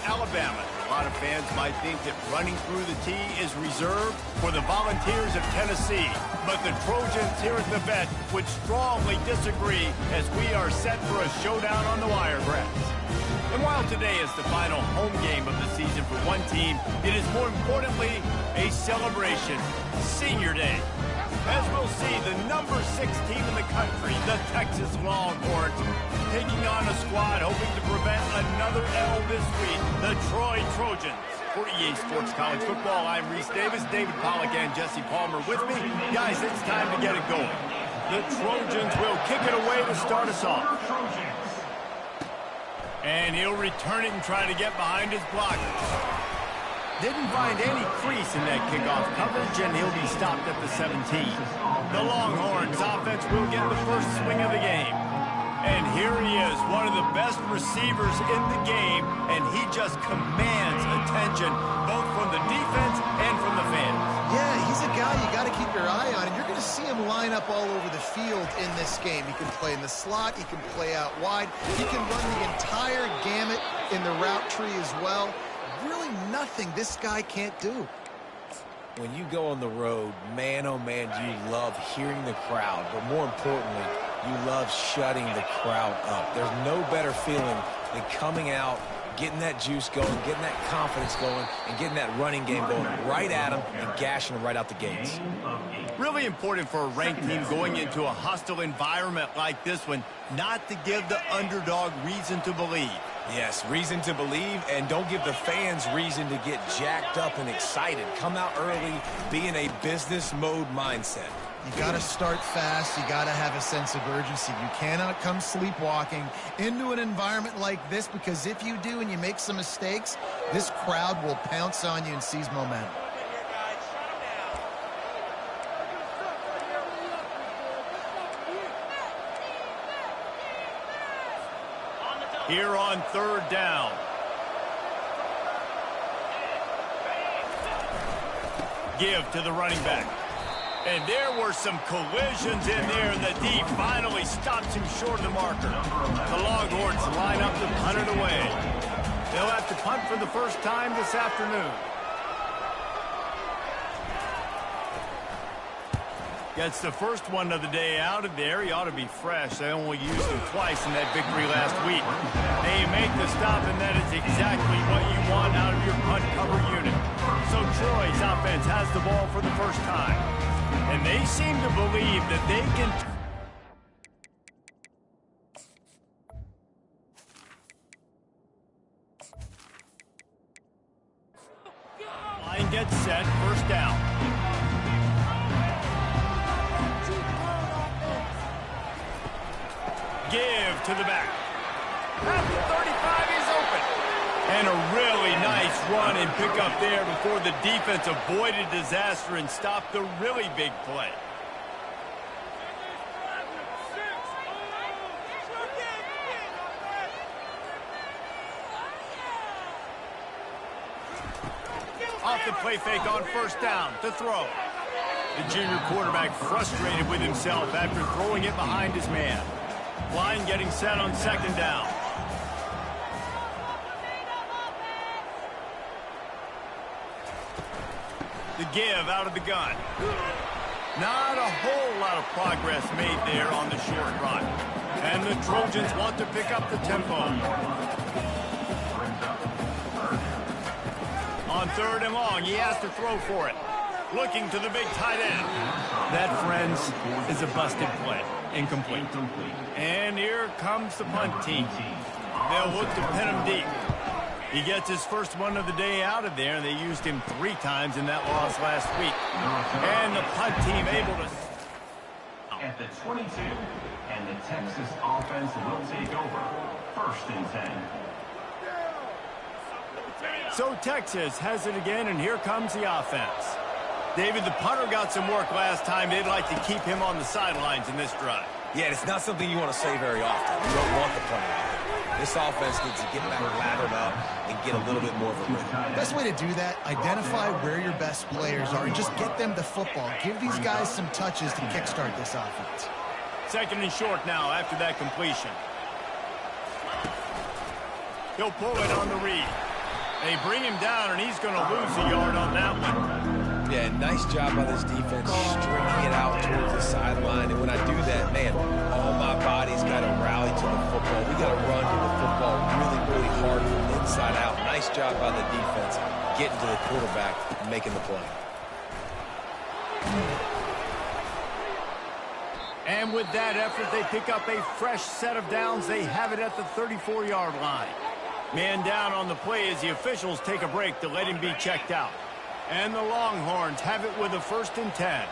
Alabama. A lot of fans might think that running through the tee is reserved for the Volunteers of Tennessee. But the Trojans here at the vet would strongly disagree as we are set for a showdown on the Wiregrass. And while today is the final home game of the season for one team, it is more importantly a celebration, Senior Day. As we'll see, the number 6 team in the country, the Texas Longhorns, taking on a squad hoping to prevent another L this week, the Troy Trojans. For EA Sports College Football, I'm Reese Davis, David Pollack, and Jesse Palmer with me. Guys, it's time to get it going. The Trojans will kick it away to start us off. And he'll return it and try to get behind his blocker. Didn't find any crease in that kickoff coverage, and he'll be stopped at the 17. The Longhorns offense will get the first swing of the game. And here he is, one of the best receivers in the game, and he just commands attention, both from the defense and from the fans. Yeah, he's a guy you got to keep your eye on, and you're going to see him line up all over the field in this game. He can play in the slot, he can play out wide, he can run the entire gamut in the route tree as well. Really nothing this guy can't do. When you go on the road, man, oh man, you love hearing the crowd, but more importantly, you love shutting the crowd up. There's no better feeling than coming out, getting that juice going, getting that confidence going, and getting that running game going right at them and gashing them right out the gates. Really important for a ranked team going into a hostile environment like this one, not to give the underdog reason to believe. Yes, reason to believe, and don't give the fans reason to get jacked up and excited. Come out early, be in a business mode mindset. You got to start fast. You got to have a sense of urgency. You cannot come sleepwalking into an environment like this, because if you do and you make some mistakes, this crowd will pounce on you and seize momentum. Here on third down. Give to the running back. And there were some collisions in there, and the D finally stops him short of the marker. The Longhorns line up to punt it away. They'll have to punt for the first time this afternoon. Gets the first one of the day out of there. He ought to be fresh. They only used him twice in that victory last week. They make the stop, and that is exactly what you want out of your punt cover unit. So Troy's offense has the ball for the first time. And they seem to believe that they can... Line gets set, first down. Give to the back. At the 35, he's open. And a really nice run and pick up there before the defense avoided disaster and stopped the really big play. Off the play fake on first down to throw. The junior quarterback frustrated with himself after throwing it behind his man. Line getting set on second down. The give out of the gun. Not a whole lot of progress made there on the short run. And the Trojans want to pick up the tempo. On third and long, he has to throw for it. Looking to the big tight end. That, friends, is a busted play. Incomplete. And here comes the punt team. They'll look to pin him deep. He gets his first one of the day out of there, and they used him 3 times in that loss last week. And the punt team able to... At the 22, and the Texas offense will take over. First and 10. So Texas has it again, and here comes the offense. David, the punter got some work last time. They'd like to keep him on the sidelines in this drive. Yeah, it's not something you want to say very often. You don't want the punter out there. This offense needs to get back lathered up and get a little bit more of a rhythm. Best way to do that, identify where your best players are and just get them the football. Give these guys some touches to kickstart this offense. Second and short now after that completion. He'll pull it on the read. They bring him down, and he's going to lose a yard on that one. Yeah, nice job by this defense stringing it out towards the sideline. And when I do that, man, all my body's got to rally to the football. We got to run to the football really, really hard from inside out. Nice job by the defense getting to the quarterback and making the play. And with that effort, they pick up a fresh set of downs. They have it at the 34-yard line. Man down on the play as the officials take a break to let him be checked out. And the Longhorns have it with a 1st and 10.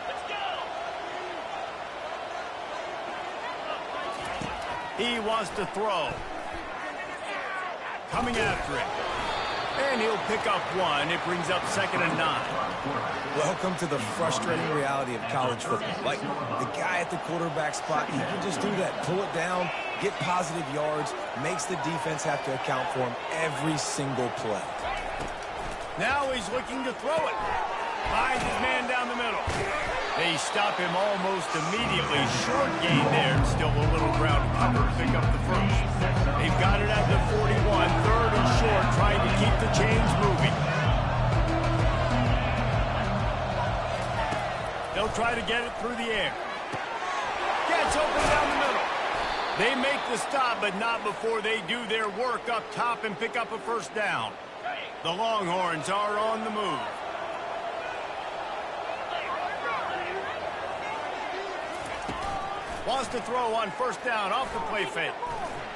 He wants to throw. Coming after it. And he'll pick up one. It brings up 2nd and 9. Welcome to the frustrating reality of college football. Like, the guy at the quarterback spot, he can just do that. Pull it down, get positive yards, makes the defense have to account for him every single play. Now he's looking to throw it. Finds his man down the middle. They stop him almost immediately. Short gain there. Still a little ground cover to pick up the first. They've got it at the 41. 3rd and short, trying to keep the chains moving. They'll try to get it through the air. Gets open down the middle. They make the stop, but not before they do their work up top and pick up a 1st down. The Longhorns are on the move. Wants to throw on 1st down off the play fake.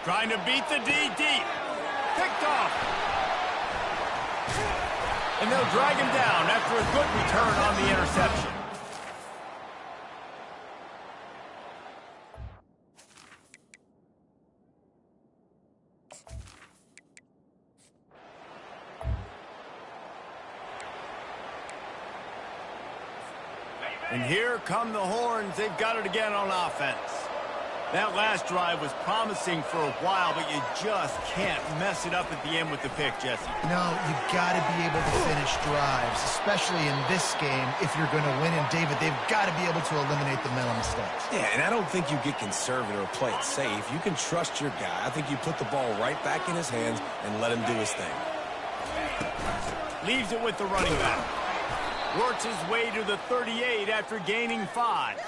Trying to beat the D deep. Picked off. And they'll drag him down after a good return on the interception. And here come the Horns. They've got it again on offense. That last drive was promising for a while, but you just can't mess it up at the end with the pick, Jesse. No, you've got to be able to finish drives, especially in this game if you're going to win. And, David, they've got to be able to eliminate the mental mistakes. Yeah, and I don't think you get conservative or play it safe. You can trust your guy. I think you put the ball right back in his hands and let him do his thing. Leaves it with the running back. Works his way to the 38 after gaining 5.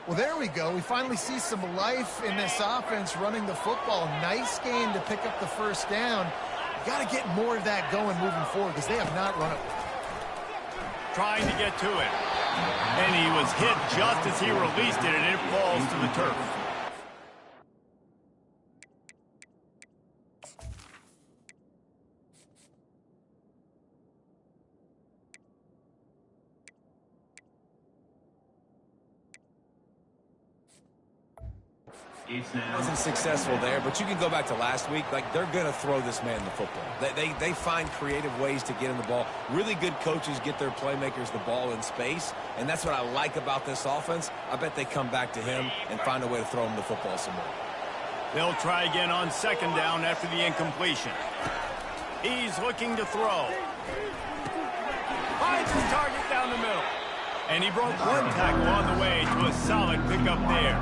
Well, there we go. We finally see some life in this offense running the football. Nice gain to pick up the 1st down. You got to get more of that going moving forward because they have not run it. Trying to get to it. And he was hit just as he released it, and it falls to the turf. Wasn't successful there, but you can go back to last week. Like, they're going to throw this man the football. They find creative ways to get him the ball. Really good coaches get their playmakers the ball in space, and that's what I like about this offense. I bet they come back to him and find a way to throw him the football some more. They'll try again on 2nd down after the incompletion. He's looking to throw. Finds his target down the middle. And he broke one tackle on the way to a solid pickup there.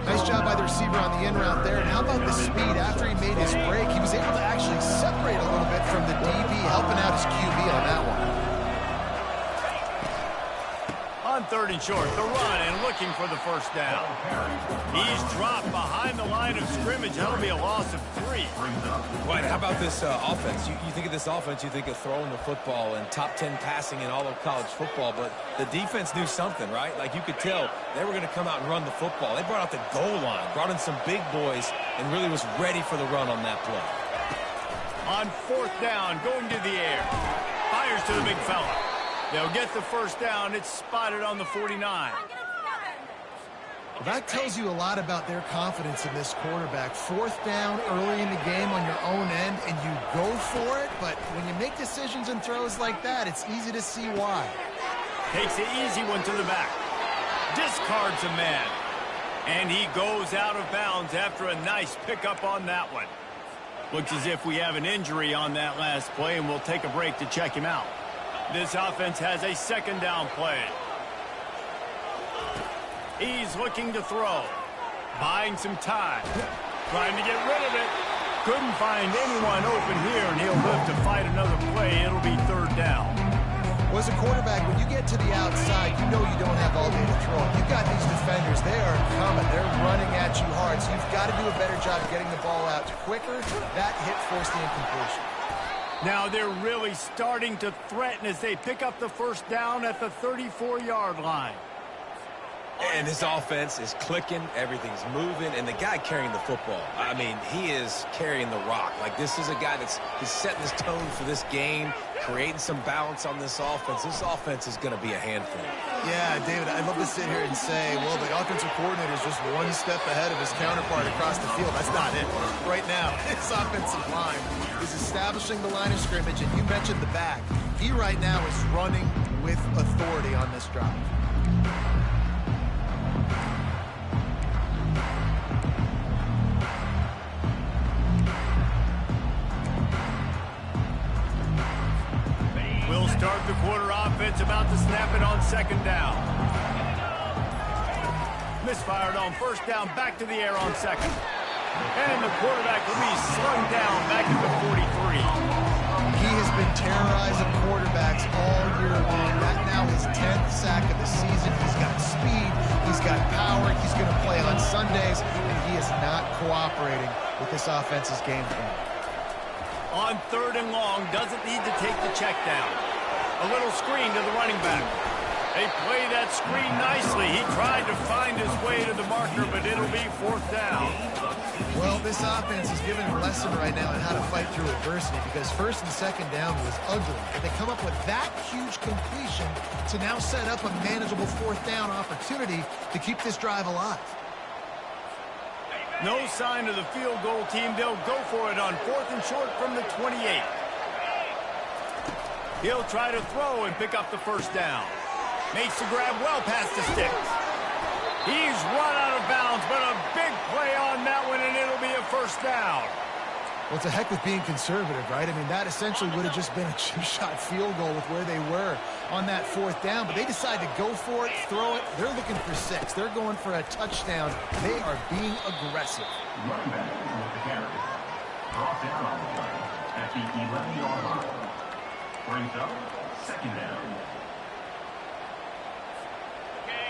Nice job by the receiver on the in route there. And how about the speed after he made his break? He was able to actually separate a little bit from the DB, helping out his QB on that one. On 3rd and short, the run and looking for the 1st down. He's dropped behind the line of scrimmage. That'll be a loss of 3. Right, how about this offense? You think of this offense, you think of throwing the football and top 10 passing in all of college football, but the defense knew something, right? Like, you could tell they were going to come out and run the football. They brought out the goal line, brought in some big boys, and really was ready for the run on that play. On 4th down, going to the air. Fires to the big fella. They'll get the 1st down. It's spotted on the 49. Well, that tells you a lot about their confidence in this quarterback. 4th down early in the game on your own end, and you go for it. But when you make decisions and throws like that, it's easy to see why. Takes the easy one to the back. Discards a man. And he goes out of bounds after a nice pickup on that one. Looks as if we have an injury on that last play, and we'll take a break to check him out. This offense has a 2nd down play. He's looking to throw. Buying some time. Trying to get rid of it. Couldn't find anyone open here, and he'll live to fight another play, it'll be third down. Well, as a quarterback, when you get to the outside, you know you don't have all day to throw. You've got these defenders. They are coming. They're running at you hard, so you've got to do a better job getting the ball out quicker. That hit forced the incompletion. Now they're really starting to threaten as they pick up the first down at the 34-yard line. And this offense is clicking, everything's moving, and the guy carrying the football, I mean, he is carrying the rock. Like, this is a guy he's setting this tone for this game, creating some balance on this offense. This offense is going to be a handful. Yeah, David, I'd love to sit here and say, well, the offensive coordinator is just one step ahead of his counterpart across the field. That's not it. Right now, his offensive line is establishing the line of scrimmage, and you mentioned the back. He right now is running with authority on this drive. We'll start the quarter offense, about to snap it on second down. Misfired on first down, back to the air on second. And the quarterback will be slung down back to the 43. He has been terrorizing quarterbacks all year long. That now his 10th sack of the season. He's got speed. He's got power. He's going to play on Sundays, and he is not cooperating with this offense's game plan. On third and long, doesn't need to take the check down. A little screen to the running back. They play that screen nicely. He tried to find his way to the marker, but it'll be fourth down. Well, this offense is giving a lesson right now on how to fight through adversity, because first and second down was ugly. But they come up with that huge completion to now set up a manageable fourth down opportunity to keep this drive alive. No sign of the field goal team. They'll go for it on fourth and short from the 28. He'll try to throw and pick up the first down. Makes the grab well past the sticks. He's run out of bounds, but a big play on that one, and it'll be a first down. Well, it's a heck with being conservative, right? I mean, that essentially would have just been a chip-shot field goal with where they were on that fourth down. But they decide to go for it, throw it. They're looking for 6. They're going for a touchdown. They are being aggressive. Running back with the carry. Brought down on the play at the 11-yard line. Brings up second down.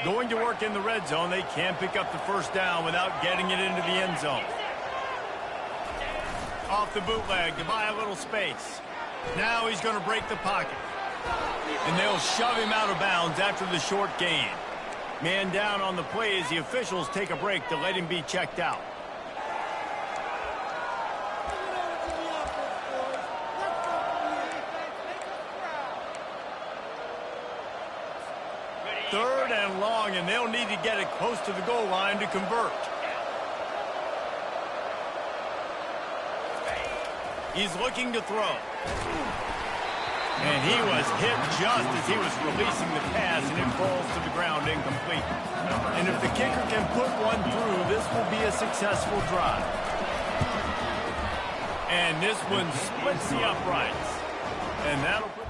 Going to work in the red zone. They can't pick up the first down without getting it into the end zone. Off the bootleg to buy a little space. Now he's going to break the pocket. And they'll shove him out of bounds after the short gain. Man down on the play as the officials take a break to let him be checked out. Third and long, and they'll need to get it close to the goal line to convert. He's looking to throw. And he was hit just as he was releasing the pass, and it falls to the ground incomplete. And if the kicker can put one through, this will be a successful drive. And this one splits the uprights. And that'll put...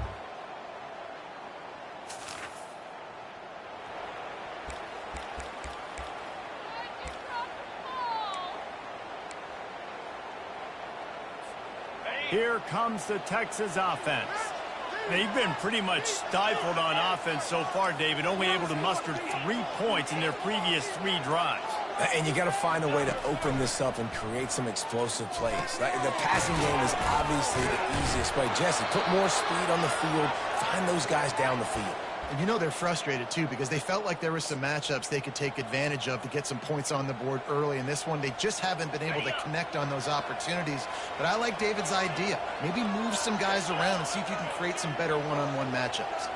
Here comes the Texas offense. They've been pretty much stifled on offense so far, David, only able to muster 3 points in their previous 3 drives. And you got to find a way to open this up and create some explosive plays. The passing game is obviously the easiest way. Jesse, put more speed on the field, find those guys down the field. And you know they're frustrated, too, because they felt like there were some matchups they could take advantage of to get some points on the board early. In this one, they just haven't been able to connect on those opportunities. But I like David's idea. Maybe move some guys around and see if you can create some better one-on-one matchups.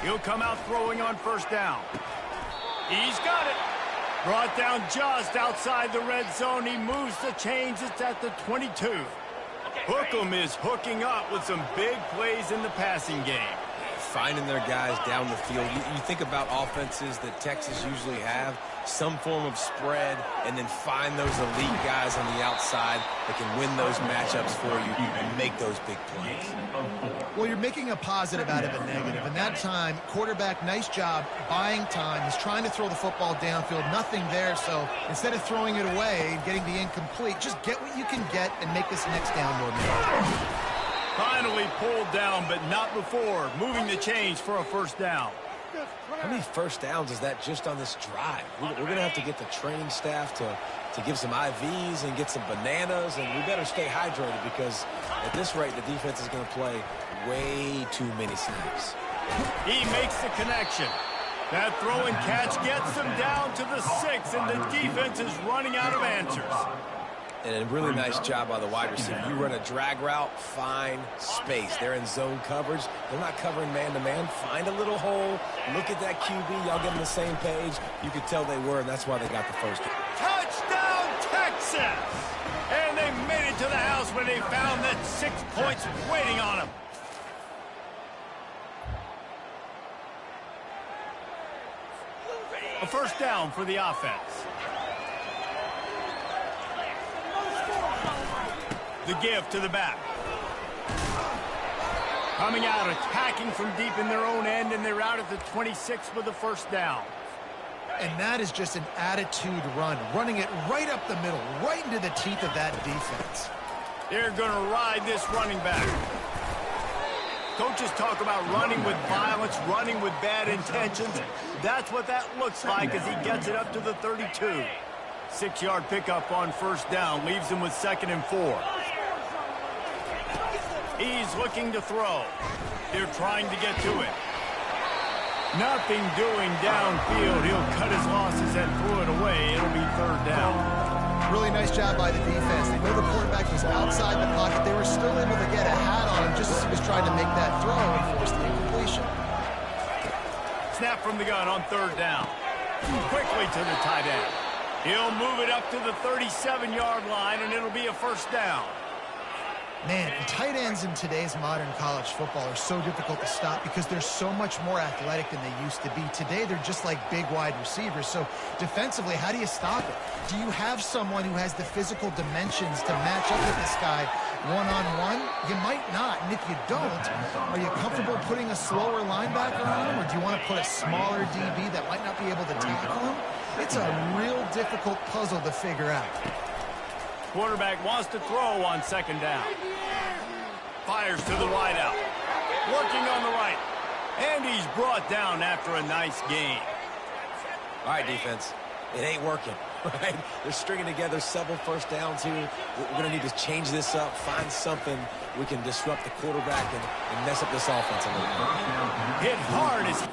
He'll come out throwing on first down. He's got it. Brought down just outside the red zone. He moves the chains. It's at the 22. Hookem is hooking up with some big plays in the passing game. Finding their guys down the field. You think about offenses that Texas usually have, some form of spread, and then find those elite guys on the outside that can win those matchups for you and make those big plays. Well, you're making a positive out of a negative. And that time, quarterback, nice job buying time. He's trying to throw the football downfield. Nothing there. So instead of throwing it away and getting the incomplete, just get what you can get and make this next down more manageable. Finally pulled down, but not before. Moving the chains for a first down. How many first downs is that just on this drive? We're going to have to get the training staff to give some IVs and get some bananas, and we better stay hydrated because at this rate, the defense is going to play way too many snaps. He makes the connection. That throw and catch gets them down to the 6, and the defense is running out of answers. And a really nice job by the wide receiver. You run a drag route, find space. They're in zone coverage. They're not covering man-to-man. Find a little hole. Look at that QB. Y'all get on the same page. You could tell they were, and that's why they got the first one. Touchdown, Texas! And they made it to the house when they found that 6 points waiting on them. A first down for the offense. The give to the back. Coming out, attacking from deep in their own end, and they're out at the 26 with the first down. And that is just an attitude run, running it right up the middle, right into the teeth of that defense. They're going to ride this running back. Coaches talk about running with violence, running with bad intentions. That's what that looks like as he gets it up to the 32. 6-yard pickup on first down, leaves him with 2nd and 4. He's looking to throw. They're trying to get to it. Nothing doing downfield. He'll cut his losses and throw it away. It'll be 3rd down. Really nice job by the defense. They know the quarterback was outside the pocket. They were still able to get a hat on him just as he was trying to make that throw and force the incompletion. Snap from the gun on 3rd down. Quickly to the tight end. He'll move it up to the 37-yard line, and it'll be a first down. Man, tight ends in today's modern college football are so difficult to stop because they're so much more athletic than they used to be. Today, they're just like big wide receivers. So defensively, how do you stop it? Do you have someone who has the physical dimensions to match up with this guy one-on-one? You might not. And if you don't, are you comfortable putting a slower linebacker on him? Or do you want to put a smaller DB that might not be able to tackle him? It's a real difficult puzzle to figure out. Quarterback wants to throw on 2nd down. Fires to the wideout. Working on the right. And he's brought down after a nice gain. All right, defense. It ain't working, right? They're stringing together several first downs here. We're going to need to change this up, find something we can disrupt the quarterback and mess up this offense a little bit. Hit hard as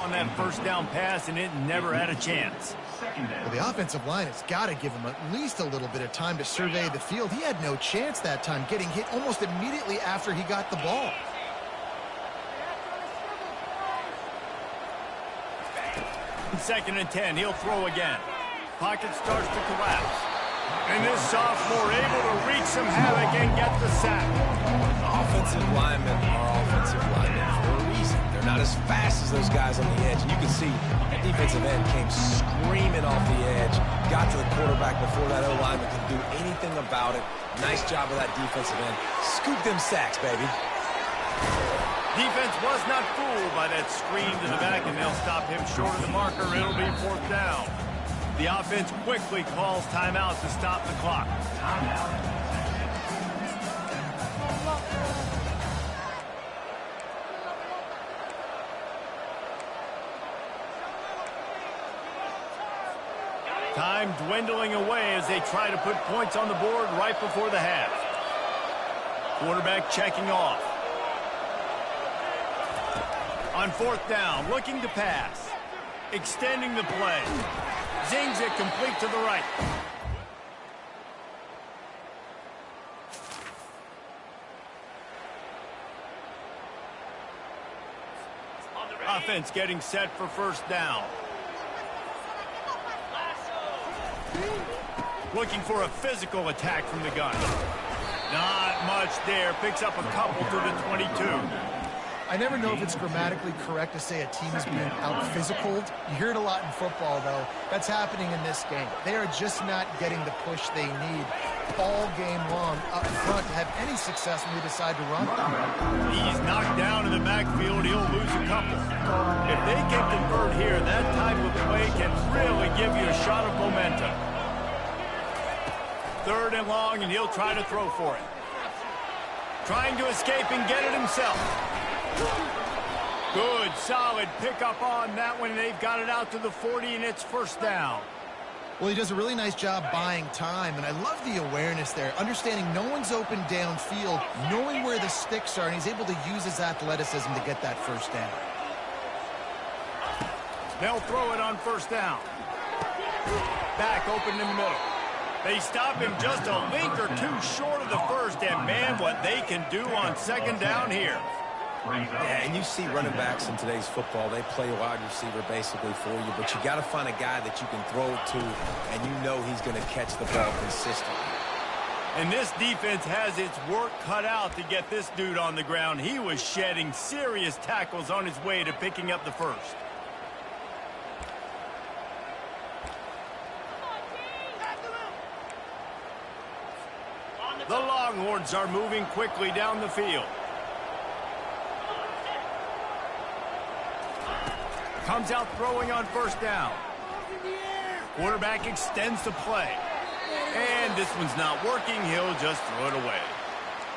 on that first down pass, and it never had a chance. Well, the offensive line has got to give him at least a little bit of time to survey the field. He had no chance that time, getting hit almost immediately after he got the ball. Second and 10, he'll throw again. Pocket starts to collapse. And this sophomore able to wreak some havoc and get the sack. Offensive linemen are offensive linemen for a reason. They're not as fast as those guys on the edge. And you can see that defensive end came screaming off the edge, got to the quarterback before that O-lineman could do anything about it. Nice job of that defensive end. Scoop them sacks, baby. Defense was not fooled by that screen to the back, and they'll stop him short of the marker. It'll be 4th down. The offense quickly calls timeout to stop the clock. Time dwindling away as they try to put points on the board right before the half. Quarterback checking off. On 4th down, looking to pass. Extending the play. Zings it complete to the right. Offense getting set for first down. Looking for a physical attack from the gun. Not much there. Picks up a couple to the 22. I never know if it's grammatically correct to say a team is being out-physicaled. You hear it a lot in football, though. That's happening in this game. They are just not getting the push they need all game long up front to have any success when they decide to run. He's knocked down in the backfield. He'll lose a couple. If they can convert here, that type of play can really give you a shot of momentum. 3rd and long, and he'll try to throw for it. Trying to escape and get it himself. Good, solid pickup on that one. They've got it out to the 40, and it's 1st down. Well, he does a really nice job buying time, and I love the awareness there, understanding no one's open downfield, knowing where the sticks are, and he's able to use his athleticism to get that 1st down. They'll throw it on 1st down. Back open in the middle. They stop him just a link or two short of the 1st, and man, what they can do on 2nd down here. Yeah, and you see running backs in today's football, they play wide receiver basically for you, but you got to find a guy that you can throw it to, and you know he's going to catch the ball consistently. And this defense has its work cut out to get this dude on the ground. He was shedding serious tackles on his way to picking up the 1st. The Longhorns are moving quickly down the field. Comes out throwing on 1st down. Quarterback extends the play. And this one's not working. He'll just throw it away.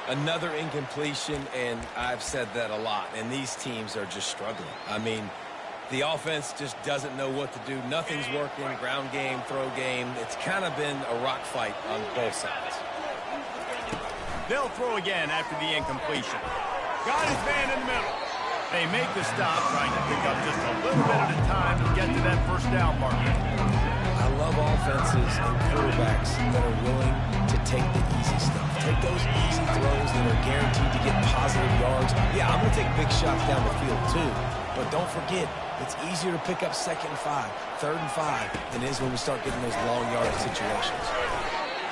Another incompletion, and I've said that a lot, and these teams are just struggling. I mean, the offense just doesn't know what to do. Nothing's working. Ground game, throw game. It's kind of been a rock fight on both sides. They'll throw again after the incompletion. Got his man in the middle. They make the stop, trying to pick up just a little bit at a time to get to that 1st down marker. I love offenses and quarterbacks that are willing to take the easy stuff. Take those easy throws that are guaranteed to get positive yards. Yeah, I'm going to take big shots down the field too. But don't forget, it's easier to pick up 2nd and 5, 3rd and 5 than it is when we start getting those long yard situations.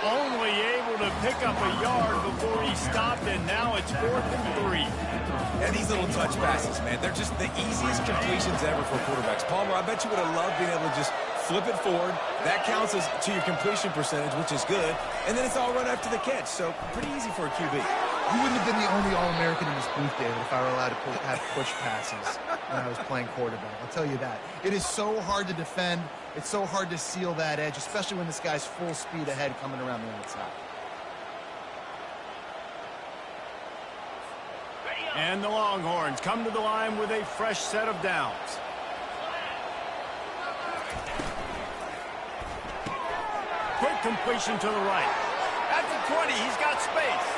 Only able to pick up a yard before he stopped, and now it's 4th and 3. And these little touch passes, man, they're just the easiest completions ever for quarterbacks. Palmer, I bet you would have loved being able to just flip it forward. That counts as to your completion percentage, which is good. And then it's all run after the catch, so pretty easy for a QB. You wouldn't have been the only All-American in this booth, David, if I were allowed to have push passes when I was playing quarterback. I'll tell you that. It is so hard to defend. It's so hard to seal that edge, especially when this guy's full speed ahead coming around the outside. And the Longhorns come to the line with a fresh set of downs. Quick completion to the right. At the 20, he's got space.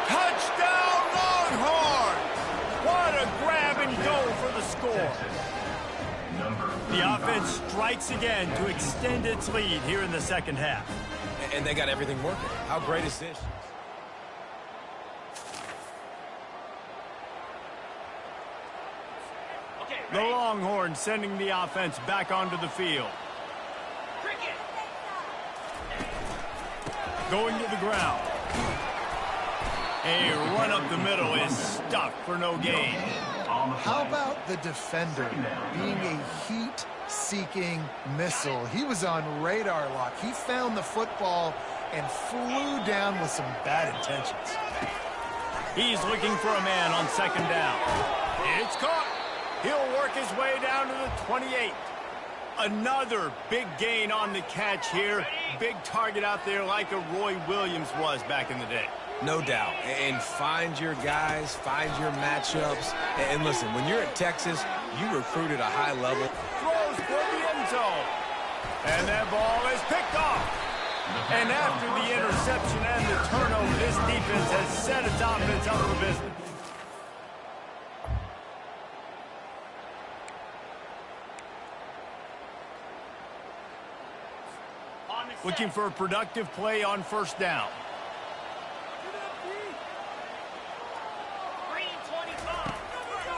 Touchdown, Longhorns! What a grab and go for the score. The offense strikes again to extend its lead here in the 2nd half. And they got everything working. How great is this? The Longhorns sending the offense back onto the field. Going to the ground. A run up the middle is stuck for no gain. How about the defender being a heat-seeking missile? He was on radar lock. He found the football and flew down with some bad intentions. He's looking for a man on 2nd down. It's caught. He'll work his way down to the 28. Another big gain on the catch here. Big target out there like a Roy Williams was back in the day. No doubt. And find your guys, find your matchups. And listen, when you're at Texas, you recruit at a high level. Throws for the end zone. And that ball is picked off. And after the interception and the turnover, this defense has set its offense up for business. Looking for a productive play on 1st down.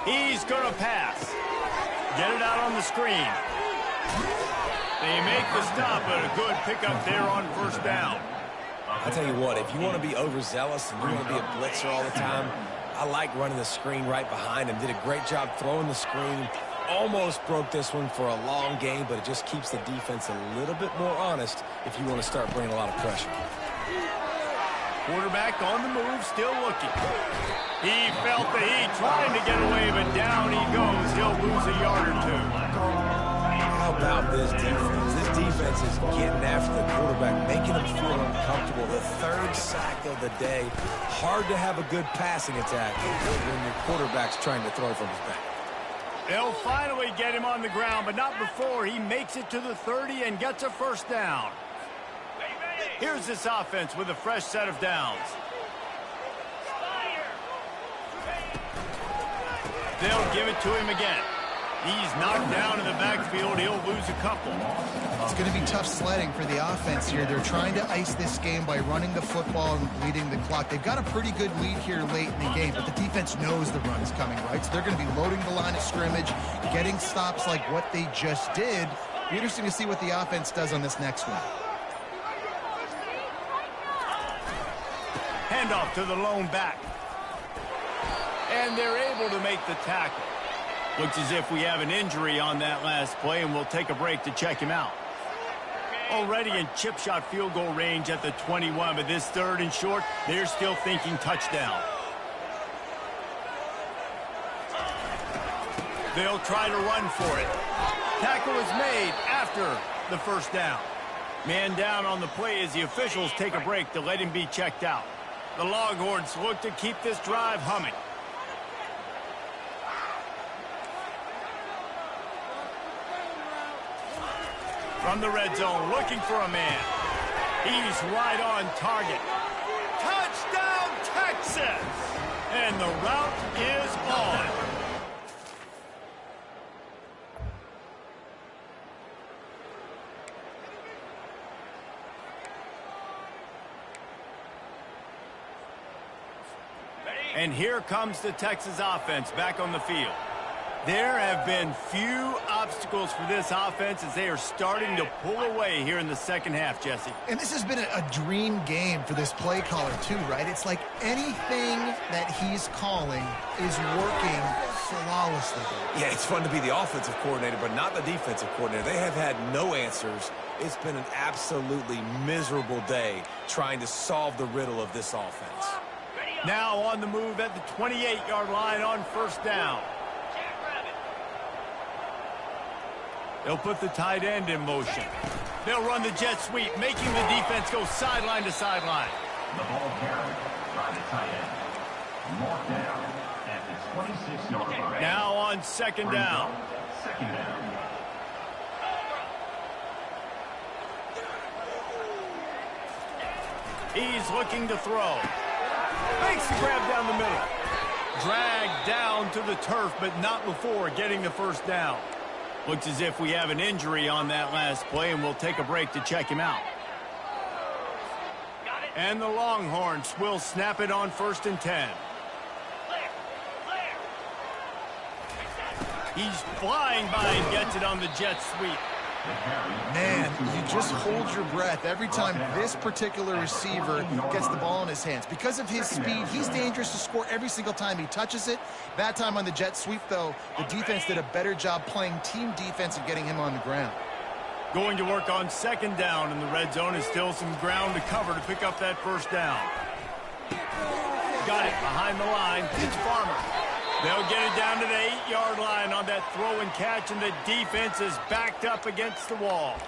He's going to pass. Get it out on the screen. They make the stop, but a good pickup there on 1st down. I'll tell you what, if you want to be overzealous and you want to be a blitzer all the time, I like running the screen right behind him. Did a great job throwing the screen. Almost broke this one for a long game, but it just keeps the defense a little bit more honest if you want to start bringing a lot of pressure. Quarterback on the move, still looking. He felt the heat, trying to get away, but down he goes. He'll lose a yard or two. How about this defense? This defense is getting after the quarterback, making him feel uncomfortable. The third sack of the day. Hard to have a good passing attack when your quarterback's trying to throw from his back. They'll finally get him on the ground, but not before he makes it to the 30 and gets a first down. Here's this offense with a fresh set of downs. They'll give it to him again. He's knocked down in the backfield. He'll lose a couple. It's going to be tough sledding for the offense here. They're trying to ice this game by running the football and bleeding the clock. They've got a pretty good lead here late in the game, but the defense knows the run is coming, right? So they're going to be loading the line of scrimmage, getting stops like what they just did. Be interesting to see what the offense does on this next one. Handoff to the lone back. And they're able to make the tackle. Looks as if we have an injury on that last play, and we'll take a break to check him out. Already in chip shot field goal range at the 21, but this third and short, they're still thinking touchdown. They'll try to run for it. Tackle is made after the first down. Man down on the play as the officials take a break to let him be checked out. The Longhorns look to keep this drive humming. From the red zone, looking for a man. He's right on target. Touchdown, Texas! And the route is on. And here comes the Texas offense back on the field. There have been few obstacles for this offense as they are starting to pull away here in the second half, Jesse. And this has been a dream game for this play caller, too, right? It's like anything that he's calling is working flawlessly. Yeah, it's fun to be the offensive coordinator, but not the defensive coordinator. They have had no answers. It's been an absolutely miserable day trying to solve the riddle of this offense. Now on the move at the 28-yard line on first down. They'll put the tight end in motion. They'll run the jet sweep, making the defense go sideline to sideline. The ball carried by the tight end. Marked down at the 26-yard line. Now on second down. Second down. He's looking to throw. Makes the grab down the middle. Dragged down to the turf, but not before getting the first down. Looks as if we have an injury on that last play, and we'll take a break to check him out. And the Longhorns will snap it on 1st and 10. He's flying by and gets it on the jet sweep. Man, you just hold your breath every time this particular receiver gets the ball in his hands. Because of his speed, he's dangerous to score every single time he touches it. That time on the jet sweep, though, the defense did a better job playing team defense and getting him on the ground. Going to work on second down in the red zone is still some ground to cover to pick up that first down. Got it behind the line. It's Farmer. They'll get it down to the 8-yard line on that throw and catch, and the defense is backed up against the wall.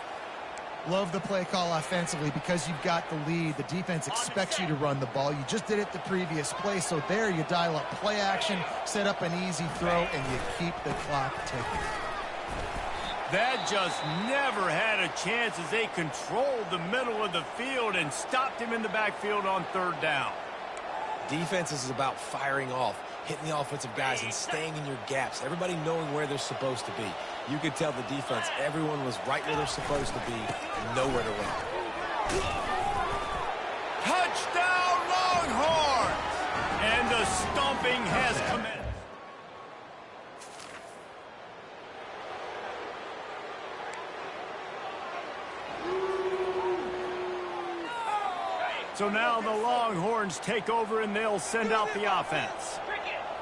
Love the play call offensively because you've got the lead. The defense expects you to run the ball. You just did it the previous play, so there you dial up play action, set up an easy throw, and you keep the clock ticking. That just never had a chance as they controlled the middle of the field and stopped him in the backfield on third down. Defense is about firing off, hitting the offensive guys and staying in your gaps, everybody knowing where they're supposed to be. You could tell the defense, everyone was right where they're supposed to be and nowhere to run. Touchdown Longhorns! And the stomping has commenced. So now the Longhorns take over and they'll send out the offense.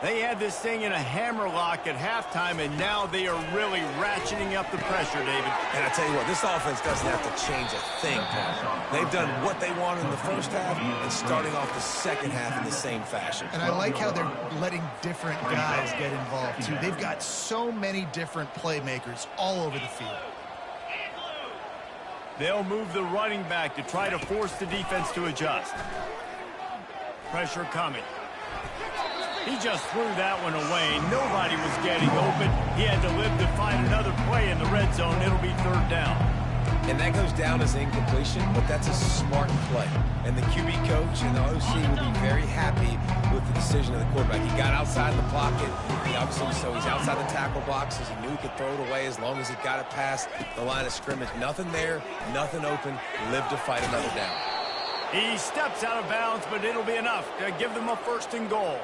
They had this thing in a hammerlock at halftime, and now they are really ratcheting up the pressure, David. And I tell you what, this offense doesn't have to change a thing, Paul. They've done what they wanted in the first half and starting off the second half in the same fashion. And I like how they're letting different guys get involved, too. They've got so many different playmakers all over the field. They'll move the running back to try to force the defense to adjust. Pressure coming. He just threw that one away. Nobody was getting open. He had to live to find another play in the red zone. It'll be third down. And that goes down as incompletion, but that's a smart play. And the QB coach and the OC will be very happy with the decision of the quarterback. He got outside the pocket. He obviously, so he's outside the tackle boxes. He knew he could throw it away as long as he got it past the line of scrimmage. Nothing there, nothing open. Live to fight another down. He steps out of bounds, but it'll be enough to give them a first and goal.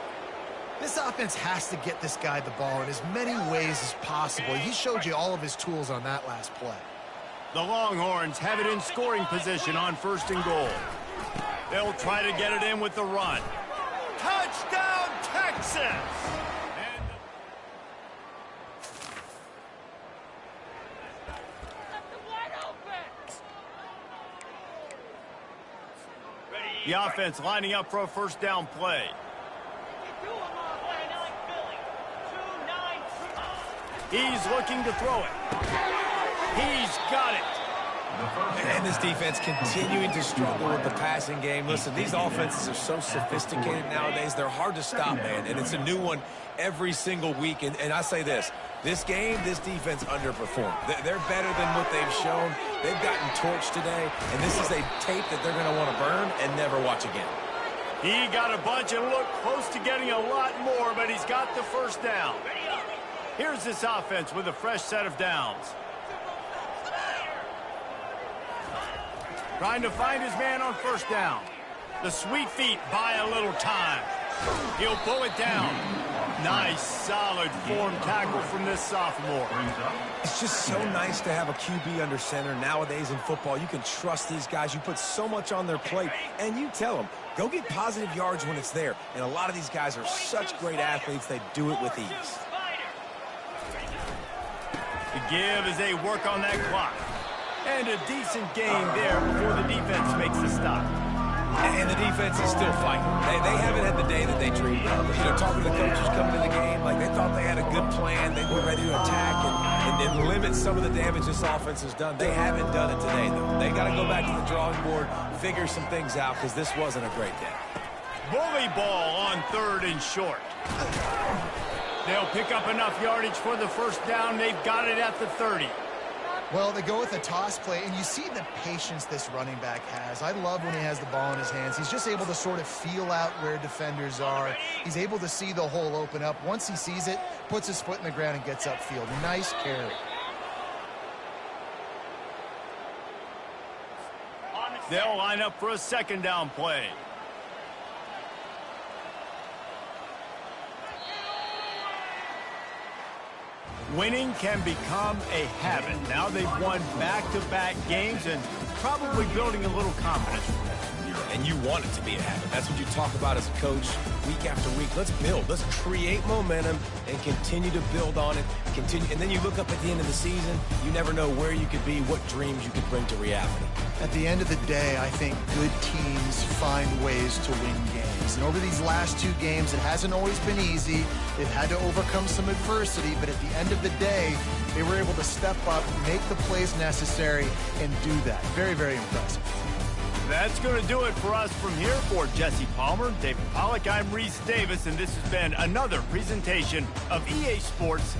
This offense has to get this guy the ball in as many ways as possible. He showed you all of his tools on that last play. The Longhorns have it in scoring position on first and goal. They'll try to get it in with the run. Touchdown, Texas! The offense lining up for a first down play. He's looking to throw it. He's got it. And this defense continuing to struggle with the passing game. Listen, these offenses are so sophisticated nowadays. They're hard to stop, man. And it's a new one every single week. And I say this game, this defense underperformed. They're better than what they've shown. They've gotten torched today. And this is a tape that they're going to want to burn and never watch again. He got a bunch and looked close to getting a lot more, but he's got the first down. Here's this offense with a fresh set of downs. Trying to find his man on first down. The sweet feet buy a little time. He'll pull it down. Nice, solid form tackle from this sophomore. It's just so nice to have a QB under center nowadays in football. You can trust these guys. You put so much on their plate, and you tell them, go get positive yards when it's there. And a lot of these guys are such great athletes, they do it with ease. The give as they work on that clock. And a decent game there before the defense makes the stop. And the defense is still fighting. They haven't had the day that they dreamed of. You know, talking to the coaches coming to the game, like they thought they had a good plan. They were ready to attack and limit some of the damage this offense has done. They haven't done it today, though. They got to go back to the drawing board, figure some things out, because this wasn't a great day. Bully ball on third and short. They'll pick up enough yardage for the first down. They've got it at the 30. Well, they go with a toss play, and you see the patience this running back has. I love when he has the ball in his hands. He's just able to sort of feel out where defenders are. He's able to see the hole open up. Once he sees it, puts his foot in the ground and gets upfield. Nice carry. They'll line up for a second down play. Winning can become a habit. Now they've won back-to-back games and probably building a little confidence from that. And you want it to be a habit. That's what you talk about as a coach week after week. Let's build. Let's create momentum and continue to build on it. And then you look up at the end of the season, you never know where you could be, what dreams you could bring to reality. At the end of the day, I think good teams find ways to win games. And over these last two games, it hasn't always been easy. They've had to overcome some adversity, but at the end of the day, they were able to step up, make the plays necessary, and do that. Very, very impressive. That's going to do it for us from here. For Jesse Palmer, David Pollack, I'm Reese Davis, and this has been another presentation of EA Sports.